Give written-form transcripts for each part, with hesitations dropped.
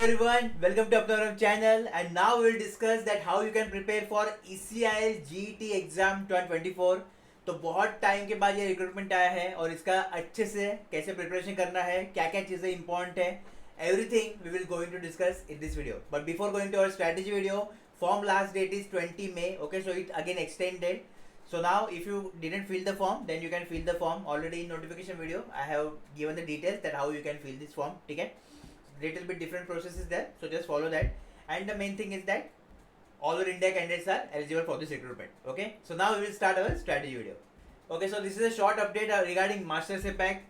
everyone, welcome to Apnaram channel, and now we'll discuss that how you can prepare for ECIL GET exam 2024। तो बहुत time के बाद ये recruitment आया है और इसका अच्छे से कैसे प्रिपरेशन करना है, क्या क्या चीज़ें इंपॉर्टेंट है, everything we will going to discuss in this video. But before going to our strategy video, form last date is 20 May, okay, so it again extended. So now if you didn't fill the form, then you can fill the form. Already in notification video I have given the details that how you can fill this form, ठीक है। Little bit different process is there, so just follow that. And the main thing is that all our India candidates are eligible for this recruitment, okay. So now we will start our strategy video. Okay, so this is a short update regarding Masters APAC.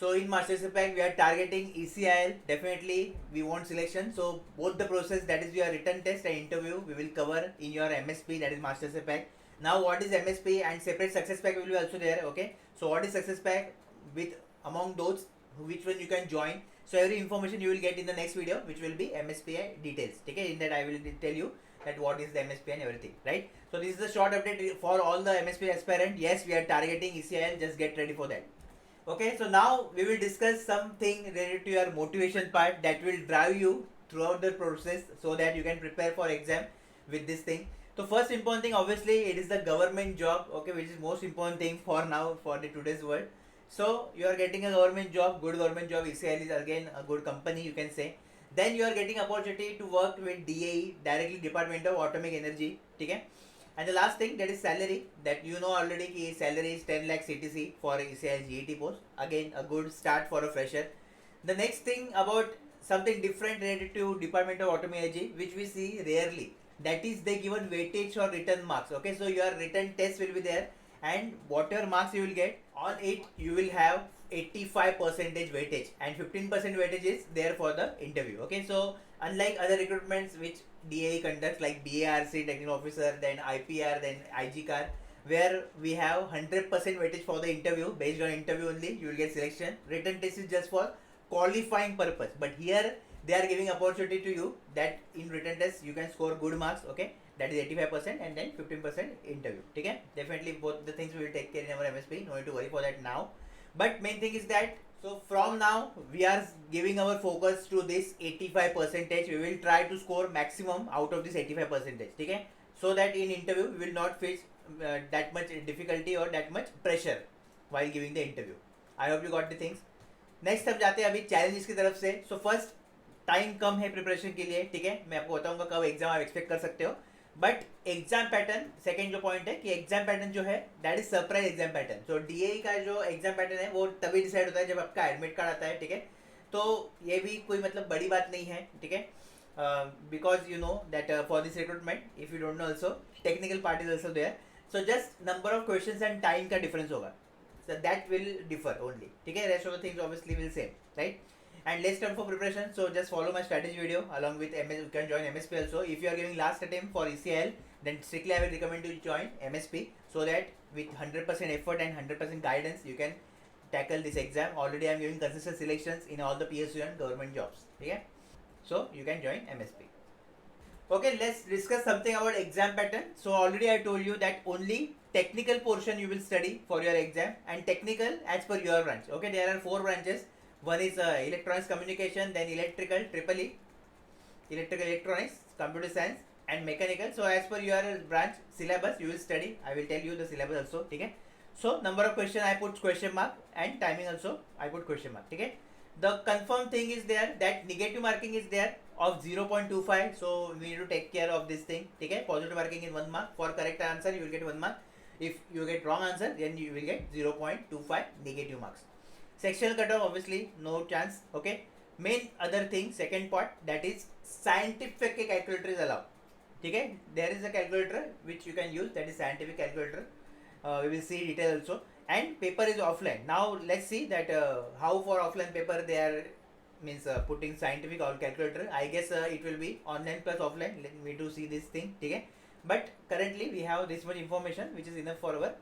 So in Masters APAC we are targeting ECIL. Definitely we want selection, so both the process, that is your written test and interview, we will cover in your MSP, that is Masters APAC. Now what is MSP and separate success pack will be also there, okay. So what is success pack, with among those which one you can join, so every information you will get in the next video, which will be MSP details, okay. In that I will tell you that what is the MSP and everything, right. So this is a short update for all the MSP aspirant. Yes, we are targeting ECIL, just get ready for that. Okay, so now we will discuss something related to your motivation part that will drive you throughout the process so that you can prepare for exam with this thing. So first important thing, obviously it is the government job, okay, which is most important thing for now, for the today's world. So you are getting a government job, good government job. ECIL is again a good company, you can say. Then you are getting opportunity to work with DAE, directly Department of Atomic Energy, okay. And the last thing, that is salary, that you know already ki salary is 10 lakh CTC for ECIL GET post. Again a good start for a fresher. The next thing about something different related to Department of Atomic Energy, which we see rarely, that is they given weightage or written marks, okay. So your written test will be there, and whatever marks you will get on it, you will have 85% weightage, and 15% weightage is there for the interview, okay. So unlike other recruitments which DAE conducts, like BARC, technical officer, then IPR, then IGCAR, where we have 100% weightage for the interview, based on interview only you will get selection. Written test is just for qualifying purpose, but here they are giving opportunity to you that in written test you can score good marks, okay, that is 85%, and then 15% interview, okay. Definitely both the things we will take care in our MSP, no need to worry for that now. But main thing is that, so from now we are giving our focus to this 85%. We will try to score maximum out of this 85%, okay, so that in interview we will not face that much difficulty or that much pressure while giving the interview. I hope you got the things. Next हम जाते हैं अभी challenges की तरफ से. So first, time कम है preparation के लिए, ठीक है. मैं आपको बताऊंगा कब एग्जाम आप एक्सपेक्ट कर सकते हो. बट एग्जाम पैटर्न, सेकंड जो पॉइंट है कि एग्जाम पैटर्न जो है that is surprise exam pattern. So DA का जो एग्जाम पैटर्न है वो तभी डिसाइड होता है जब आपका एडमिट कार्ड आता है, ठीक है. तो ये भी कोई मतलब बड़ी बात नहीं है, ठीक है. Because you know that for this recruitment, if you don't know also, technical part is also there. So just number of question and time का डिफरेंस होगा. So that will differ only, ठीक है. Rest of the things obviously will same, right? And less time for preparation, so just follow my strategy video along with MS. You can join MSP also. If you are giving last attempt for ECIL, then strictly I will recommend you to join MSP, so that with 100% effort and 100% guidance you can tackle this exam. Already I am giving consistent selections in all the PSU and government jobs, ठीक है. So you can join MSP. Okay, let's discuss something about exam pattern. So already I told you that only technical portion you will study for your exam, and technical as per your branch, okay. There are 4 branches. One is electronics communication, then electrical, triple E, electrical electronics, computer science and mechanical. So as per your branch syllabus you will study. I will tell you the syllabus also, okay. So number of question I put question mark, and timing also I put question mark, okay. The confirmed thing is there that negative marking is there of 0.25, so we need to take care of this thing, okay. Positive marking is 1 mark. For correct answer you will get 1 mark. If you get wrong answer, then you will get 0.25 negative marks. Sectional cutoff, obviously no chance, okay. Main other thing, second part, that is scientific calculator is allowed, ठीक है. There is a calculator which you can use, that is scientific calculator. We will see detail also. And paper is offline. Now let's see that how for offline paper they are means putting scientific or calculator. I guess it will be online plus offline. Let me to see this thing, ठीक है. But currently we have this much information which is enough for our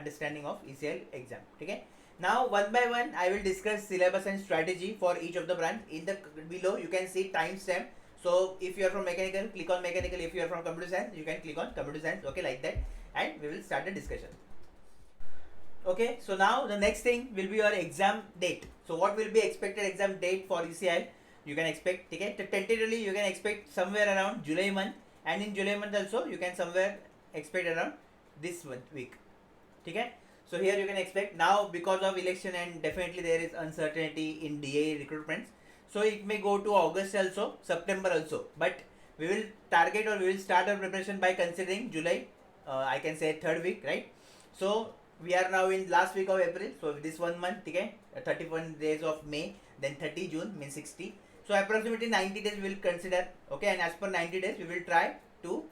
understanding of ECIL exam, ठीक है. Now one by one I will discuss syllabus and strategy for each of the branch. In the below you can see timestamp. So if you are from mechanical, click on mechanical. If you are from computer science, you can click on computer science, okay, like that. And we will start the discussion. Okay, so now the next thing will be your exam date. So what will be expected exam date for ECIL? you can expect, ठीक है. Tentatively you can expect somewhere around July month, and in July month also you can somewhere expect around this week, ठीक है. So here you can expect now, because of election and definitely there is uncertainty in DA recruitments, so it may go to August also, September also, but we will target or we will start our preparation by considering July, I can say third week, right? So we are now in last week of April, so this 1 month, okay, 31 days of May, then 30 June means 60, so approximately 90 days we will consider, okay, and as per 90 days we will try to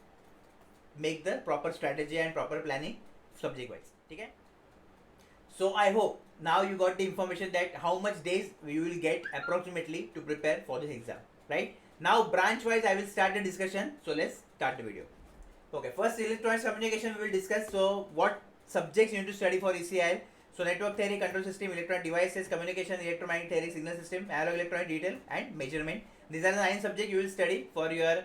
make the proper strategy and proper planning subject wise, okay. So I hope now you got the information that how much days you will get approximately to prepare for this exam, right? Now branch wise I will start the discussion, so let's start the video. Okay, first electronics communication we will discuss. So what subjects you need to study for ECIL? So network theory, control system, electronic devices, communication, electromagnetic theory, signal system, analog electronic detail and measurement. These are the 9 subjects you will study for your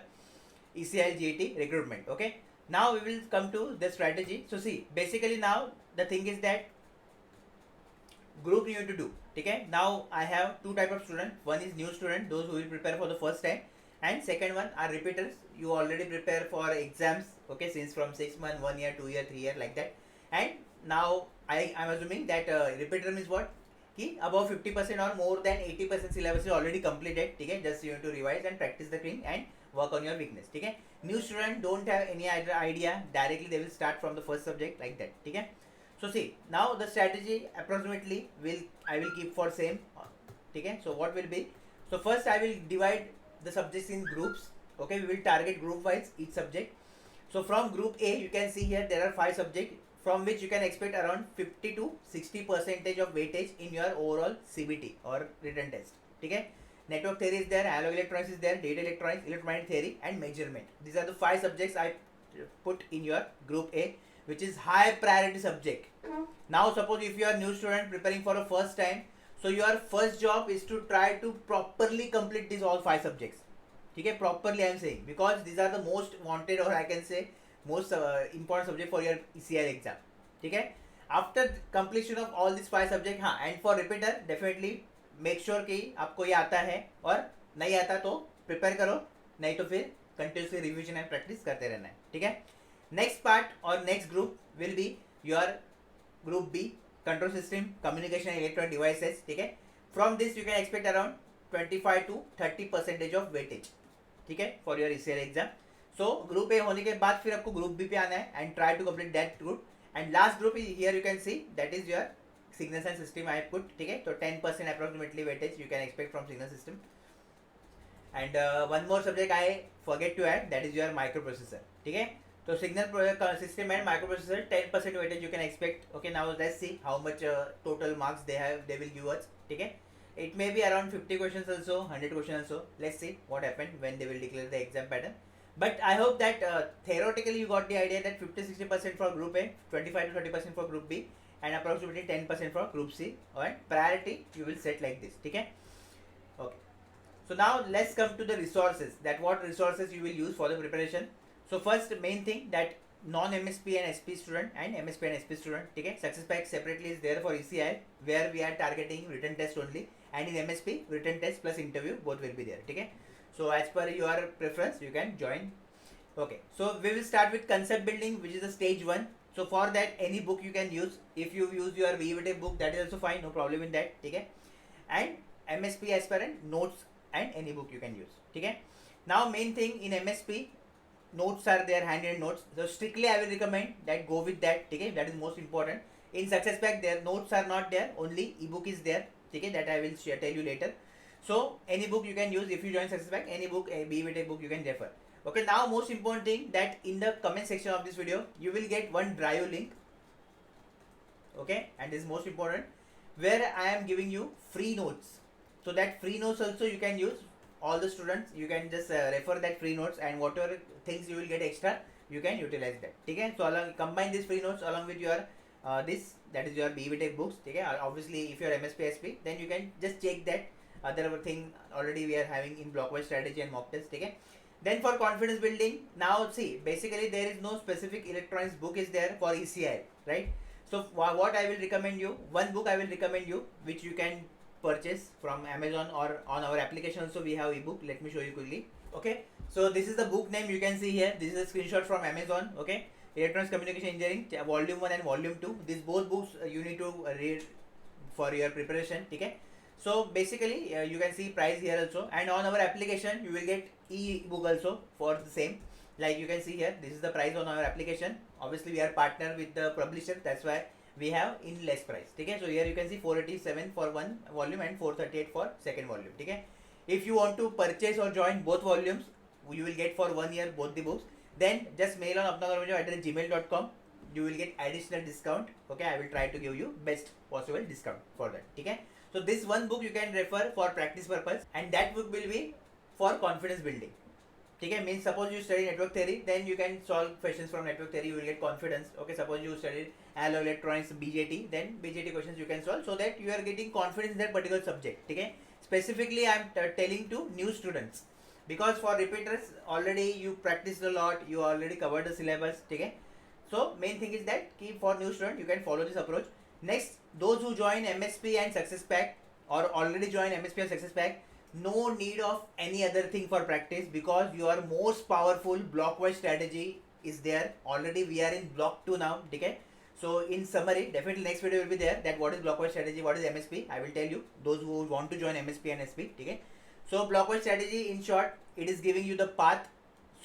ECIL GET recruitment. Okay, now we will come to the strategy. So see, basically now the thing is that group you need to do, okay. Now I have two type of student. One is new student, those who will prepare for the first time, and second one are repeaters. You already prepare for exams, okay, since from 6 months, 1 year, 2 year, 3 year, like that. And now I'm assuming that repeater means what, कि above 50% or more than 80% syllabus is already completed, okay. Just you have to revise and practice the thing and work on your weakness, okay. New student don't have any idea, directly they will start from the first subject, like that, okay. So see, now the strategy approximately I will keep for same, okay. So what will be, so first I will divide the subjects in groups, okay. We will target group wise each subject. So from group A you can see here there are 5 subjects from which you can expect around 50 to 60% of weightage in your overall CBT or written test, okay. Network theory is there, analog electronics is there, data electronics, electromagnetic theory and measurement. These are the 5 subjects I put in your group A, which is high priority subject. Now suppose if you are new student preparing for a first time, so your first job is to try to properly complete these all 5 subjects, okay. Properly I am saying, because these are the most wanted, or I can say most important subject for your ECIL exam, okay. After completion of all these 5 subjects, हाँ, and for repeater definitely make sure कि आपको ये आता है, और नहीं आता तो prepare करो, नहीं तो फिर continuously revision and practice करते रहना है, ठीक है. Next part or next group will be your group B, control system, communication and electronic devices, ठीक है. From this you can expect around 25 to 30% of weightage, ठीक है, for your ECIL exam. So group A होने के बाद फिर आपको group B पे आना है and try to complete that group. And last group is here you can see, that is your signals and system I put, ठीक है. तो 10% approximately weightage you can expect from signal system. And one more subject I forget to add, that is your microprocessor, ठीक है. So signal system and microprocessor 10% weightage you can expect, okay. Now let's see how much total marks they will give us, okay. It may be around 50 questions also, 100 questions also. Let's see what happened when they will declare the exam pattern. But I hope that theoretically you got the idea that 50-60% for group A, 25 to 30% for group B, and approximately 10% for group C. Alright, priority you will set like this, okay. Okay. So now let's come to the resources, that what resources you will use for the preparation. So first main thing, that non-MSP and SP student and MSP and SP student, okay. Success pack separately is there for ECIL, where we are targeting written test only, and in MSP written test plus interview both will be there, okay. So as per your preference you can join, okay. So we will start with concept building, which is the stage 1. So for that any book you can use. If you use your VVT book, that is also fine, no problem in that, okay. And MSP aspirant notes and any book you can use, okay. Now main thing in MSP, notes are there, handwritten notes. So strictly I will recommend that go with that, okay. That is most important. In success pack their notes are not there, only ebook is there, okay. That I will tell you later. So any book you can use. If you join success pack, any book, a BVT book you can refer, okay. Now most important thing, that in the comment section of this video you will get one Drive link, okay. And this is most important, where I am giving you free notes. So that free notes also you can use, all the students you can just refer that free notes, and whatever things you will get extra you can utilize that, okay. So along combine these free notes along with your this, that is your BVT books, okay. Obviously if you are MSP SP, then you can just check that other thing already we are having in blockwise strategy and mock test, okay. Then for confidence building, now see, basically there is no specific electronics book is there for ECIL, right. So what I will recommend you, one book I will recommend you, which you can purchase from Amazon or on our application also we have ebook. Let me show you quickly. Okay, so this is the book name you can see here. This is a screenshot from Amazon. Okay, Electronics Communication Engineering volume 1 and volume 2. These both books you need to read for your preparation. Okay, so basically you can see price here also, and on our application you will get e-book also for the same. Like you can see here, this is the price on our application. Obviously we are partner with the publisher, that's why we have in less price. Okay, so here you can see 487 for one volume and 438 for second volume. Okay, if you want to purchase or join both volumes, you will get for 1 year both the books. Then just mail on apnagarvajo@gmail.com. You will get additional discount. Okay, I will try to give you best possible discount for that. Okay, so this one book you can refer for practice purpose, and that book will be for confidence building. Okay, means suppose you study network theory, then you can solve questions from network theory, you will get confidence. Okay, suppose you studied allo electronics BJT, then BJT questions you can solve, so that you are getting confidence in that particular subject. Okay, specifically I am telling to new students, because for repeaters already you practiced a lot, you already covered the syllabus. Okay, so main thing is that for new student you can follow this approach. Next, those who join MSP and Success Pack or already join MSP and Success Pack, no need of any other thing for practice, because your most powerful block-wise strategy is there. Already we are in block 2 now. Okay, so in summary, definitely next video will be there, that what is block-wise strategy, what is MSP, I will tell you, those who want to join MSP and SP. Okay, so block-wise strategy, in short, it is giving you the path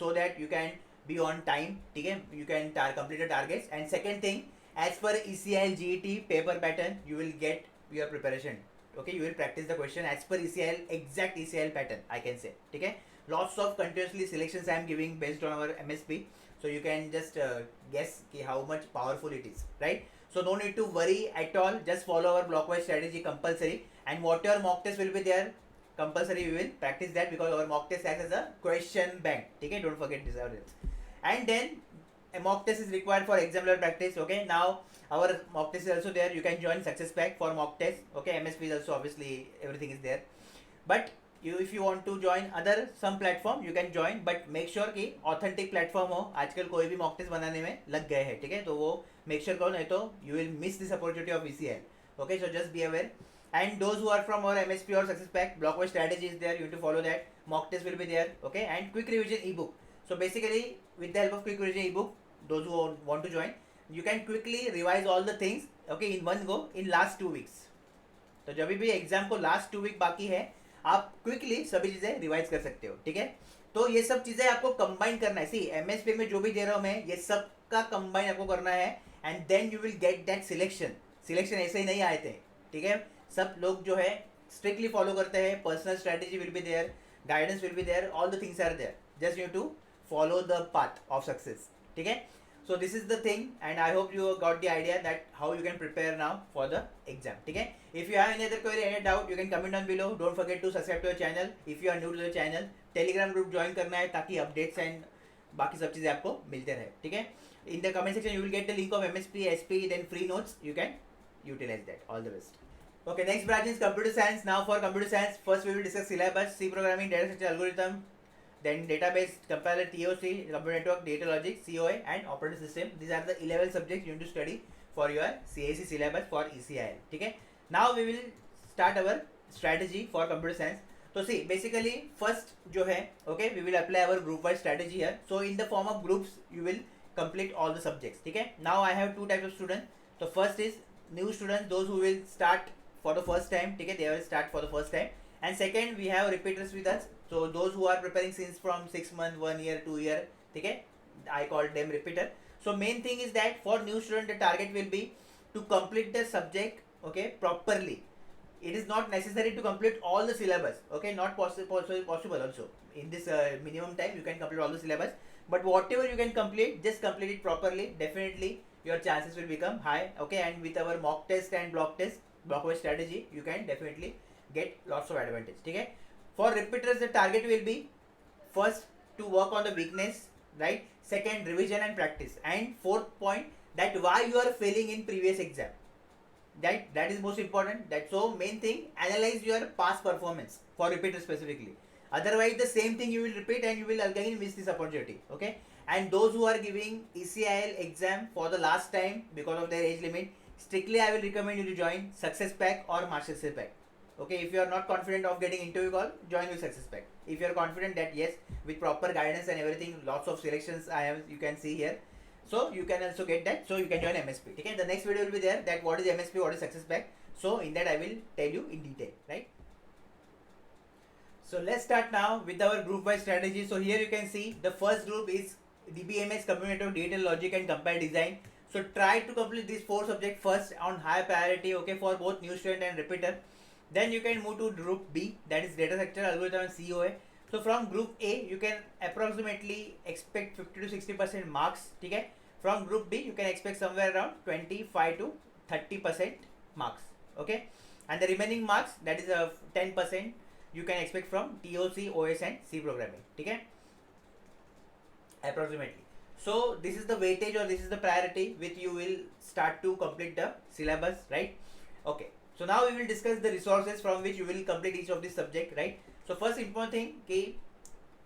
so that you can be on time. Okay, you can complete the targets. And second thing, as per ECIL GET paper pattern, you will get your preparation. Okay, you will practice the question as per ECIL, exact ECIL pattern, I can say. Okay, lots of continuously selections I am giving based on our MSP, so you can just guess how much powerful it is, right? So no need to worry at all, just follow our blockwise strategy compulsory, and whatever mock test will be there compulsory, we will practice that, because our mock test acts as a question bank. Okay, don't forget this. And then a mock test is required for exam level practice. Okay, now our mock test is also there, you can join Success Pack for mock test. Okay, MSP is also, obviously everything is there, but if you want to join other some platform you can join, but make sure कि authentic platform हो. आजकल कोई भी mock test बनाने में लग गए हैं, ठीक है, तो वो make sure करो, नहीं तो you will miss this opportunity of ECL. Okay, so just be aware. And those who are from our MSP or Success Pack, blockwise strategy is there, you need to follow that. Mock test will be there. Okay, and quick revision ebook. So basically with the help of quick revision ebook, those who want to join, you can quickly revise all the things, okay, in one go in last 2 weeks. तो जब भी exam को last 2 week बाकी है, आप quickly सभी चीजें revise कर सकते हो. ठीक है, तो ये सब चीजें आपको कंबाइन करना है. सी एमएसपी में जो भी दे रहा हूं मैं, ये सब का कंबाइन आपको करना है, and then you will get that selection ऐसे ही नहीं आए थे. ठीक है, सब लोग जो है स्ट्रिक्टली फॉलो करते हैं. Personal strategy will be there, guidance will be there, all the things are there. Just you to follow the path of success. Okay, so this is the thing, and I hope you got the idea that how you can prepare now for the exam. Okay, if you have any other query, any doubt, you can comment down below. Don't forget to subscribe to our channel if you are new to the channel. Telegram group join करना है ताकि updates and बाकी सब चीज़ें आपको मिलते रहे. ठीक है, in the comment section you will get the link of MSP, SP, then free notes. You can utilize that. All the best. Okay, next branch is computer science. Now for computer science, first we will discuss syllabus, C programming, data structure, algorithm, then database, compiler, TOC, computer network, data logic, COA, and operating system. These are the 11 subjects you need to study for your CAC syllabus for ECIL. Okay, now we will start our strategy for computer science. So see, basically first जो है, okay, we will apply our group wise strategy here. So in the form of groups you will complete all the subjects. ठीक है, now I have two types of students. So first is new students, those who will start for the first time. ठीक है, they will start for the first time. And second, we have repeaters with us. So those who are preparing since from 6 months, 1 year, 2 year, okay, I call them repeater. So main thing is that for new student, the target will be to complete the subject, okay, properly. It is not necessary to complete all the syllabus, okay, not possible also. In this minimum time, you can complete all the syllabus. But whatever you can complete, just complete it properly. Definitely, your chances will become high, okay. And with our mock test and block test, blockwise strategy, you can definitely get lots of advantage. Okay, for repeaters the target will be first to work on the weakness, right? Second, revision and practice, and fourth point, that why you are failing in previous exam. That is most important. That so main thing, analyze your past performance for repeaters specifically. Otherwise the same thing you will repeat and you will again miss this opportunity. Okay, and those who are giving ECIL exam for the last time because of their age limit, strictly I will recommend you to join Success Pack or Master Pack. Okay, if you are not confident of getting interview call, join with SuccessPack. If you are confident that yes, with proper guidance and everything, lots of selections I have, you can see here. So you can also get that. So you can join MSP. Okay, the next video will be there that what is MSP, what is SuccessPack. So in that I will tell you in detail, right? So let's start now with our group wise strategy. So here you can see the first group is DBMS, Computer Network, Digital Logic and Compare Design. So try to complete these 4 subjects first on high priority, okay, for both new student and repeater. Then you can move to group B, that is data structure, algorithm and COA. So from group A you can approximately expect 50 to 60% marks, okay. From group B you can expect somewhere around 25 to 30% marks, okay. And the remaining marks, that is 10%, you can expect from TOC, OS and C programming, okay, approximately. So this is the weightage or this is the priority which you will start to complete the syllabus, right? Okay, so now we will discuss the resources from which you will complete each of this subject, right? So first important thing, okay,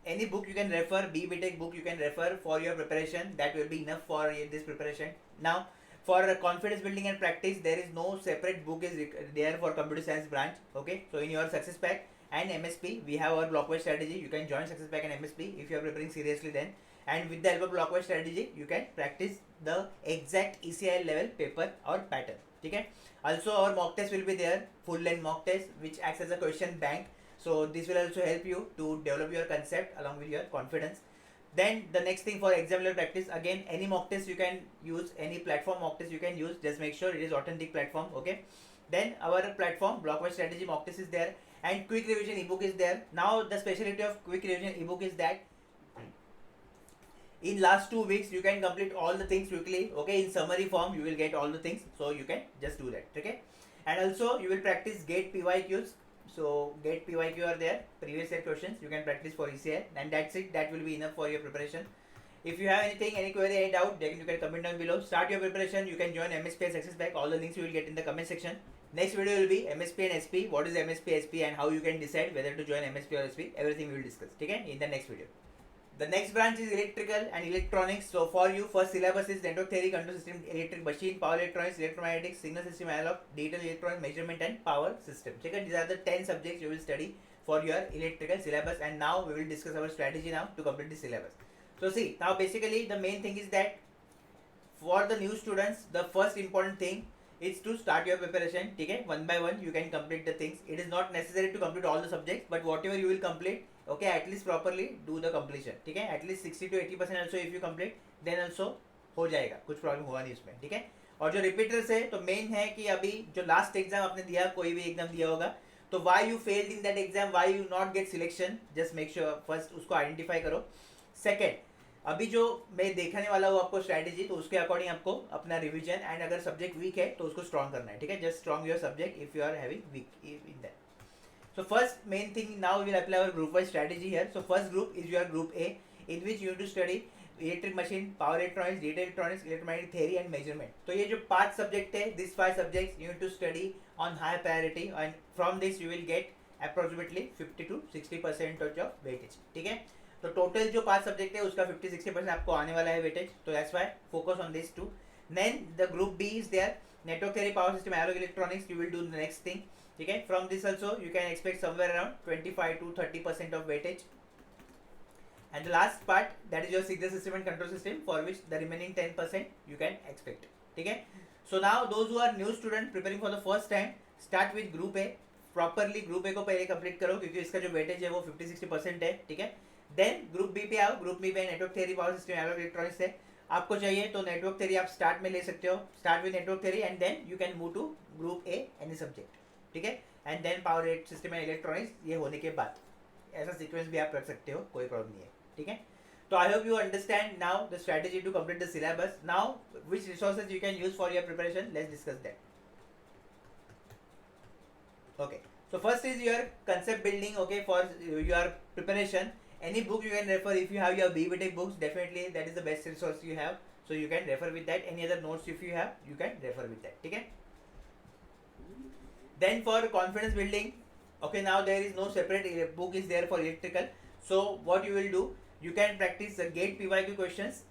any book you can refer, BTech book you can refer for your preparation, that will be enough for this preparation. Now for confidence building and practice, there is no separate book is there for computer science branch, okay. So in your SuccessPack and MSP we have our blockwise strategy. You can join SuccessPack and MSP if you are preparing seriously then, and with the help of blockwise strategy you can practice the exact ECIL level paper or pattern, okay. Also our mock test will be there, full length mock test which acts as a question bank. So this will also help you to develop your concept along with your confidence. Then the next thing for exam level practice, again any mock test you can use, any platform mock test you can use, just make sure it is authentic platform, okay. Then our platform blockwise strategy mock test is there, and quick revision ebook is there. Now the specialty of quick revision ebook is that in last 2 weeks you can complete all the things quickly, okay. In summary form you will get all the things, so you can just do that, okay. And also you will practice GATE PYQs. So GATE PYQ are there, previous year questions you can practice for ECI, and that's it, that will be enough for your preparation. If you have anything, any query, any doubt, then you can comment down below. Start your preparation, you can join MSP and SuccessPack, all the links you will get in the comment section. Next video will be MSP and SP, what is MSP, SP and how you can decide whether to join MSP or SP, everything we will discuss, okay, in the next video. The next branch is electrical and electronics. So for you, first syllabus is network theory, control system, electric machine, power electronics, electromagnetics, signal system analog, digital electronics, measurement and power system. Check it, these are the 10 subjects you will study for your electrical syllabus, and now we will discuss our strategy now to complete the syllabus. So see, now basically the main thing is that for the new students, the first important thing is to start your preparation, okay, one by one you can complete the things. It is not necessary to complete all the subjects, but whatever you will complete, okay, at least properly do the completion, ठीक है. At least 60 to 80% also if you complete, then also हो जाएगा, कुछ problem हुआ नहीं उसमें, ठीक है. और जो रिपीटर्स है तो मेन है कि अभी जो लास्ट एग्जाम आपने दिया, कोई भी एग्जाम दिया होगा, तो why you failed in that exam, why you not gate selection, just make sure first उसको आइडेंटिफाई करो. सेकेंड, अभी जो मैं देखने वाला हूँ आपको स्ट्रैटेजी, तो उसके अकॉर्डिंग आपको अपना रिवीजन, एंड अगर सब्जेक्ट वीक है तो उसको स्ट्रॉन्ग करना है, ठीक है. Just strong your subject if you are having weak in that. So first main thing, now we will apply our group wise strategy here. So first group is your group A, in which you have to study electric machine, power electronics, data electronics, electromagnetic theory and measurement. तो ये जो 5 subject है, these 5 subjects you have to study on high priority, and from this you will get approximately 50 to 60% of weightage, ठीक है. तो total जो 5 subject है उसका 50-60% आपको आने वाला है वेटेज, तो that's why focus on this two. Then the group B is there, network theory, power system, analogue electronics, you will do the next thing, ठीक है. From this also you can expect somewhere around 25 to 30% of weightage. And the last part that is your signal system and control system, for which the remaining 10% you can expect, ठीक है. So now those who are new student preparing for the first time, start with group A. Properly group A को पहले complete करो, क्योंकि इसका जो weightage है वो 50-60% है, ठीक है. देन ग्रुप बी पे आओ. ग्रुप बी पे network theory, power system, analogue electronics है. आपको चाहिए तो नेटवर्क थ्योरी आप स्टार्ट में ले सकते हो, start with network theory, and then you can move to group A any subject, ठीक है. एंड देन पावर सिस्टम एंड इलेक्ट्रॉनिक्स, ये होने के बाद ऐसा सीक्वेंस भी आप रख सकते हो, कोई प्रॉब्लम नहीं है, ठीक है. तो I hope you understand now the strategy to complete the syllabus. Now which resources you can use for your preparation, let's discuss that. Okay, so first is your concept building, okay, for your preparation. Any book you can refer, if you have your BTech books, definitely that is the best resource you have, so you can refer with that. Any other notes if you have, you can refer with that, okay. Then for confidence building, okay, now there is no separate book is there for electrical, so what you will do, you can practice the GATE PYQ questions,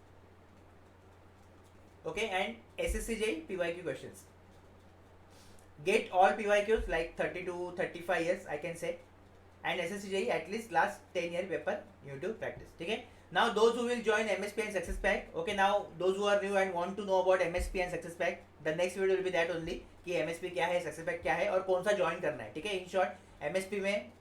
okay, and SSCJ PYQ questions. get all PYQs like 30 to 35 years I can say, and SSCJE at least last 10-year paper you need to practice. ठीक है. Now those who will join MSP and Success Pack, okay, now those who are new and want to know about MSP and Success Pack, the next video will be that only कि MSP क्या है, Success Pack क्या है और कौन सा join करना है. ठीक है. इन शॉर्ट MSP में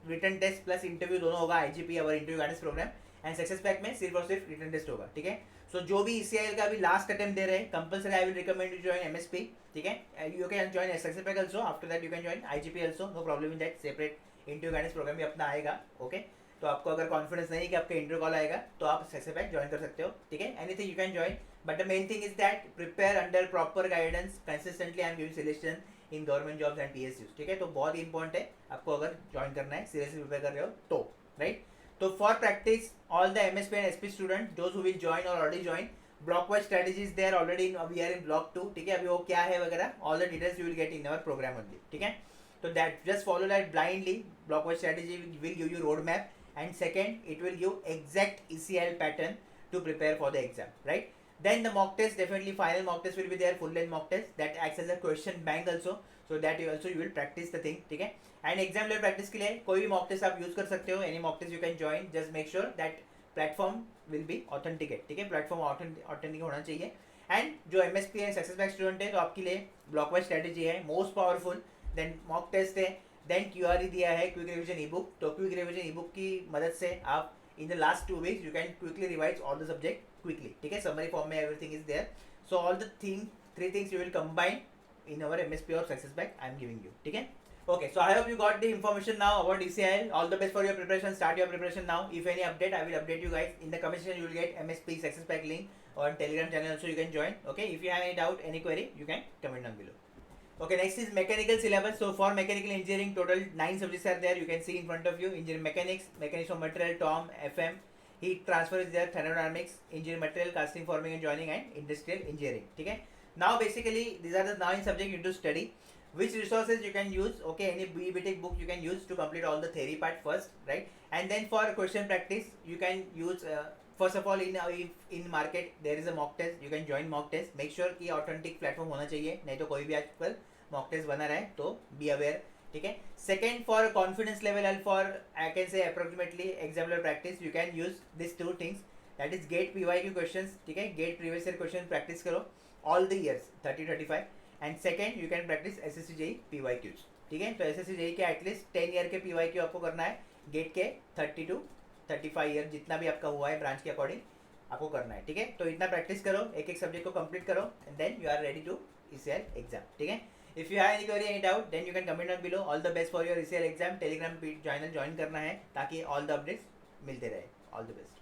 रिटर्न टेस्ट प्लस इंटरव्यू दोनों होगा, IGP और interview guidance programme, and success pack में सिर्फ और सिर्फ रिटर्न टेस्ट होगा. ठीक है. सो जो भी ECIL का भी लास्ट अटेम्प्ट दे रहे हैं, compulsory I will recommend you join MSP. ठीक है. You can join success pack also, after that you can join IGP also, no problem in that. Separate interview guidance programme भी अपना आएगा. ओके. तो आपको अगर कॉन्फिडेंस नहीं है कि आपका इंटरव्यू कॉल आएगा तो आप सक्सेस पैक ज्वाइन कर सकते हो. ठीक है. Anything you can join, but the main thing is that prepare under proper guidance consistently. I am giving suggestion in government jobs and PSUs. ठीक है. तो बहुत ही इंपॉर्टेंट है आपको अगर ज्वाइन करना है, सीरियसली प्रिपेयर कर रहे हो तो, राइट. तो for practice all the MSP and SP student those who will join और already join, block wise strategies there already, we are in block 2. ठीक है. अभी वो क्या है वगैरह, all the details you will get in our programme only. ठीक है. तो that just follow that blindly. Block wise strategy will give you road map, and second it will give exact ECIL pattern to prepare for the exam, right. Then the mock test, definitely final mock test will be there, full length mock test that acts as a question bank also, so that you will practice the thing. ठीक है. and exam level practice के लिए कोई भी mock test आप use कर सकते हो, any mock test you can join, just make sure that platform will be authenticate. ठीक है. platform authentic होना चाहिए. and जो MSP है सक्सेस पैक स्टूडेंट है तो आपके लिए ब्लॉक वाइज स्ट्रेटेजी है most powerful. Then mock test है, देन QRE दिया है, क्विक रिविजन ई बुक. तो क्विक रिविजन ई बुक की मदद से आप in the last 2 weeks you can quickly revise all the subject quickly. ठीक है. समरी फॉर्म में everything is there. So all the three things you will combine in our MSP और success pack I am giving you. ठीक है. Okay, so I hope you got the information now about ECIL. All the best for your preparation. Start your preparation now. If any update, I will update you guys. In the comment section, you will get MSP Success Pack link, or Telegram channel also you can join. Okay, if you have any doubt, any query, you can comment down below. Okay, next is mechanical syllabus. So for mechanical engineering, total 9 subjects are there. You can see in front of you: engineering mechanics, mechanics of material, TOM, FM, heat transfer is there, thermodynamics, engineering material, casting, forming and joining, and industrial engineering. ठीक है. Now basically these are the 9 subjects you need to study. Which resources you can use? Okay, any BTech book you can use to complete all the theory part first, right? And then for question practice, you can use first of all in market there is a mock test. You can join mock test. Make sure कि authentic platform होना चाहिए, नहीं तो कोई भी आजकल mock test बना रहा है तो be aware. ठीक है. Second, for confidence level and for I can say approximately exam level practice, you can use these 2 things. That is GATE PYQ questions. ठीक है. GATE previous year question practice करो all the years 30-35. And second you can practice SSCJE PYQs. ठीक है. तो SSCJE के at least 10 year के PYQ आपको करना है, गेट के 30 to 35 ईयर जितना भी आपका हुआ है ब्रांच के अकॉर्डिंग आपको करना है. ठीक है. तो इतना प्रैक्टिस करो, एक एक सब्जेक्ट को कंप्लीट करो, and then you are ready to ECIL exam. ठीक है. If you have any query any doubt then you can comment down below. All the best for your ECIL exam. Telegram channel join करना है ताकि all the updates मिलते रहे. All the best.